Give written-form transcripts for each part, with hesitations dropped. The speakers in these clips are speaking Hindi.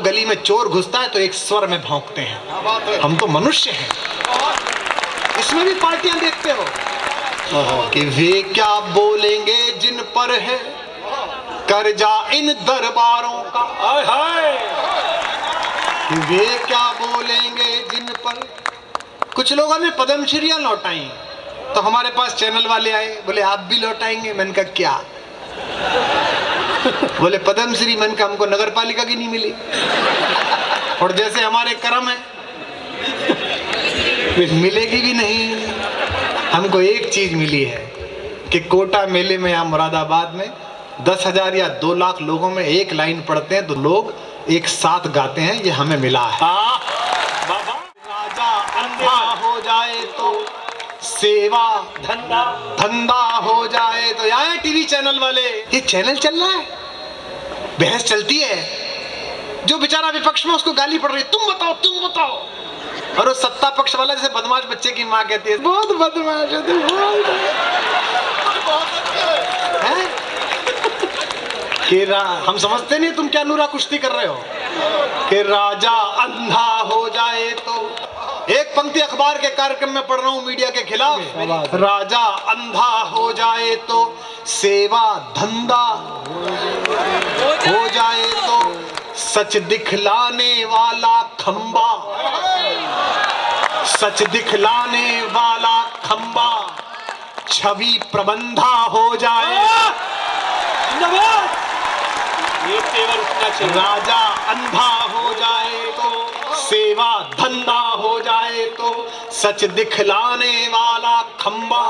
गली में चोर घुसता है तो एक स्वर में भौंकते हैं। हम तो मनुष्य हैं। इसमें भी पार्टियां देखते हो कि वे क्या बोलेंगे जिन पर है कर्जा इन दरबारों का। वे क्या बोलेंगे जिन पर। कुछ लोगों ने पद्मश्रीयां लौटाई तो हमारे पास चैनल वाले आए, बोले आप भी लौटाएंगे। मैंने कहा क्या? बोले पद्मश्री। मैंने कहा हमको नगर पालिका की नहीं मिली, और जैसे हमारे कर्म है मिलेगी भी नहीं। हमको एक चीज मिली है कि कोटा मेले में या मुरादाबाद में 10,000 या 2 लाख लोगों में एक लाइन पढ़ते हैं तो लोग एक साथ गाते हैं, ये हमें मिला है। बाबा राजा अंधा हो जाए तो सेवा धंधा हो जाए तो। आए टीवी चैनल वाले, ये चैनल चल रहा है, बहस चलती है, जो बेचारा विपक्ष में उसको गाली पड़ रही है, तुम बताओ। और वो सत्ता पक्ष वाला जैसे बदमाश बच्चे की माँ कहती है, बहुत बदमाश है तुम। हम समझते नहीं तुम क्या नूरा कुश्ती कर रहे हो कि राजा अंधा हो जाए तो। एक पंक्ति अखबार के कार्यक्रम में पढ़ रहा हूँ मीडिया के खिलाफ, राजा अंधा हो जाए तो सेवा धंधा हो जाए तो सच दिखलाने वाला खंबा, सच दिखलाने वाला खंबा छवि प्रबंधा हो जाए। राजा अंधा हो जाए तो सेवा धंधा हो जाए तो सच दिखलाने वाला खंबा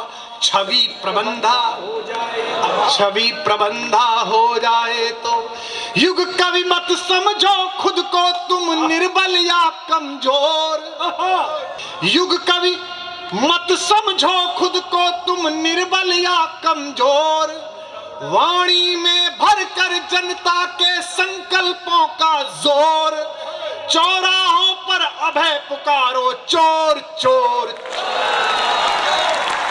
छवि प्रबंधा हो जाए, छवि प्रबंधा हो जाए तो। युग कवि मत समझो खुद को तुम निर्बल या कमजोर। युग कवि मत समझो खुद को तुम निर्बल या कमजोर। वाणी में भरकर जनता के संकल्पों का जोर। चौराहों पर अभय पुकारो चोर चोर।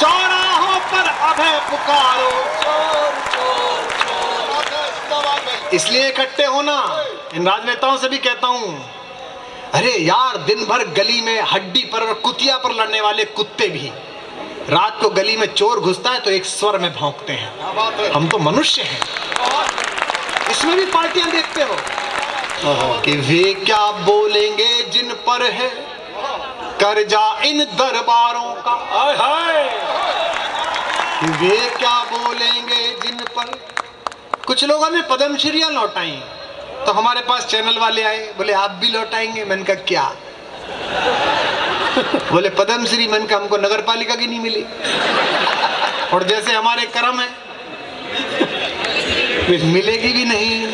चौराहों पर अभय पुकारो चोर चोर। इसलिए इकट्ठे होना। इन राजनेताओं से भी कहता हूं, अरे यार दिन भर गली में हड्डी पर और कुतिया पर लड़ने वाले कुत्ते भी रात को गली में चोर घुसता है तो एक स्वर में भौंकते हैं। हम तो मनुष्य हैं। इसमें भी पार्टियां देखते हो कि वे क्या बोलेंगे जिन पर है कर्जा इन दरबारों का। वे क्या बोलेंगे जिन पर। कुछ लोगों ने पद्मश्रीयां लौटाई तो हमारे पास चैनल वाले आए, बोले आप भी लौटाएंगे। मैंने कहा क्या? बोले पद्मश्री। मैंने कहा हमको नगर पालिका की नहीं मिली, और जैसे हमारे कर्म है मिलेगी भी नहीं।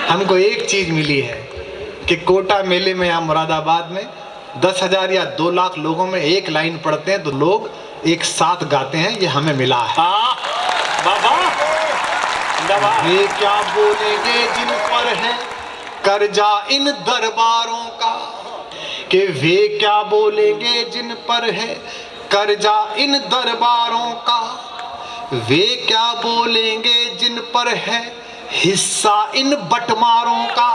हमको एक चीज मिली है कि कोटा मेले में या मुरादाबाद में 10,000 या 2 लाख लोगों में एक लाइन पढ़ते हैं तो लोग एक साथ गाते हैं, ये हमें मिला है। वे क्या बोलेंगे जिन पर है कर्जा इन दरबारों का। कि वे क्या बोलेंगे जिन पर है कर्जा इन दरबारों का। वे क्या बोलेंगे जिन पर है हिस्सा इन बटमारों का।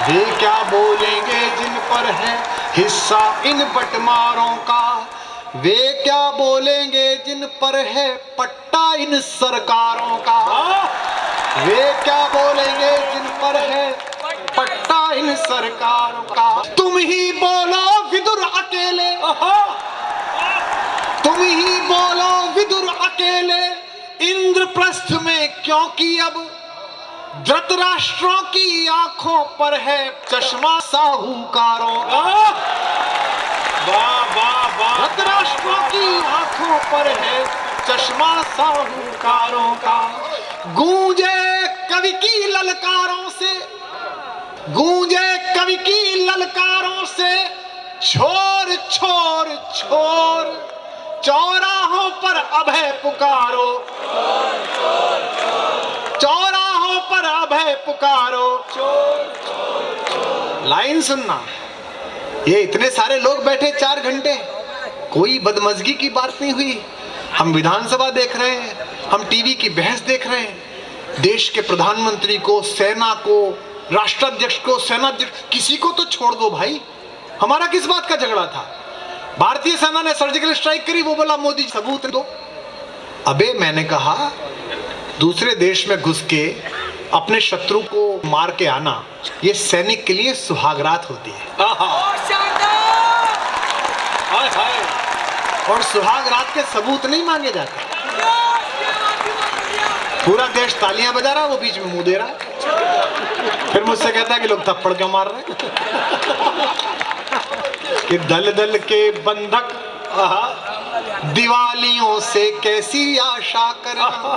वे क्या बोलेंगे जिन पर है हिस्सा इन बटमारों का। वे क्या बोलेंगे जिन पर है पट्टा इन सरकारों का। वे क्या बोलेंगे जिन पर है पट्टा इन सरकारों का। तुम ही बोलो विदुर अकेले, तुम ही बोलो विदुर अकेले इंद्रप्रस्थ में, क्योंकि अब धृतराष्ट्रों की आंखों पर है चश्मा साहूकारों का। धृतराष्ट्रों की आंखों पर है चश्मा साहूकारों का। गूंजे कवि की ललकारों से, गूंजे कवि की ललकारों से छोर छोर छोर। चौराहों पर अभय पुकारो, चौराहों पर अभय पुकारो। लाइन सुनना, ये इतने सारे लोग बैठे 4 घंटे, कोई बदमजगी की बात नहीं हुई। हम विधानसभा देख रहे हैं, हम टीवी की बहस देख रहे हैं। देश के प्रधानमंत्री को, सेना को, राष्ट्राध्यक्ष को, सेनाध्यक्ष, किसी को तो छोड़ दो भाई। हमारा किस बात का झगड़ा था? भारतीय सेना ने सर्जिकल स्ट्राइक करी, वो बोला मोदी सबूत दो। अबे मैंने कहा दूसरे देश में घुस के अपने शत्रु को मार के आना, ये सैनिक के लिए सुहागरात होती है। और सुहागरात के सबूत नहीं मांगे जाते। पूरा देश तालियां बजा रहा है, वो बीच में मुंह दे रहा है। फिर मुझसे कहता है कि लोग थप्पड़ क्यों मार रहे हैं? कि दल दल के बंधक दिवालियों से कैसी आशा करना,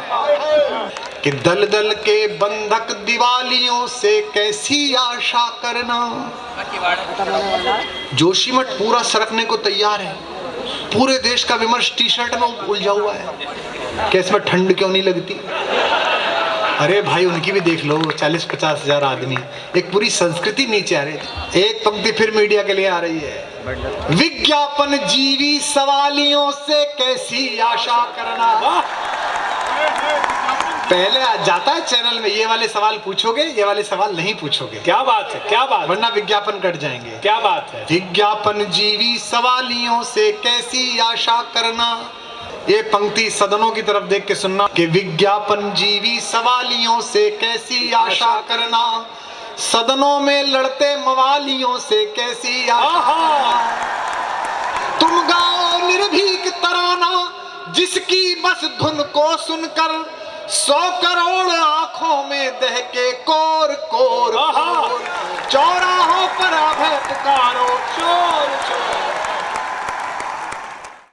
कि दल दल के बंधक दिवालियों से कैसी आशा करना। जोशीमठ पूरा सरकने को तैयार है। पूरे देश का विमर्श टी शर्ट में उलझा हुआ है कि इसमें ठंड क्यों नहीं लगती। अरे भाई उनकी भी देख लो, 40-50 हजार आदमी, एक पूरी संस्कृति नीचे आ रही। एक पंक्ति फिर मीडिया के लिए आ रही है, विज्ञापन जीवी सवालियों से कैसी आशा करना। पहले आ जाता है चैनल में, ये वाले सवाल पूछोगे, ये वाले सवाल नहीं पूछोगे। क्या बात है, क्या बात, वरना विज्ञापन कट जाएंगे। क्या बात है। विज्ञापन जीवी सवालियों से कैसी आशा करना। ये पंक्ति सदनों की तरफ देख के सुनना कि विज्ञापन जीवी सवालियों से कैसी आशा करना, सदनों में लड़ते मवालियों से कैसी आशा। तुम गाओ निर्भीक तराना, जिसकी बस धुन को सुनकर 100 करोड़ आंखों में दहके कोर कोर। चौराहों पर अभय पुकारो, चोर चोर।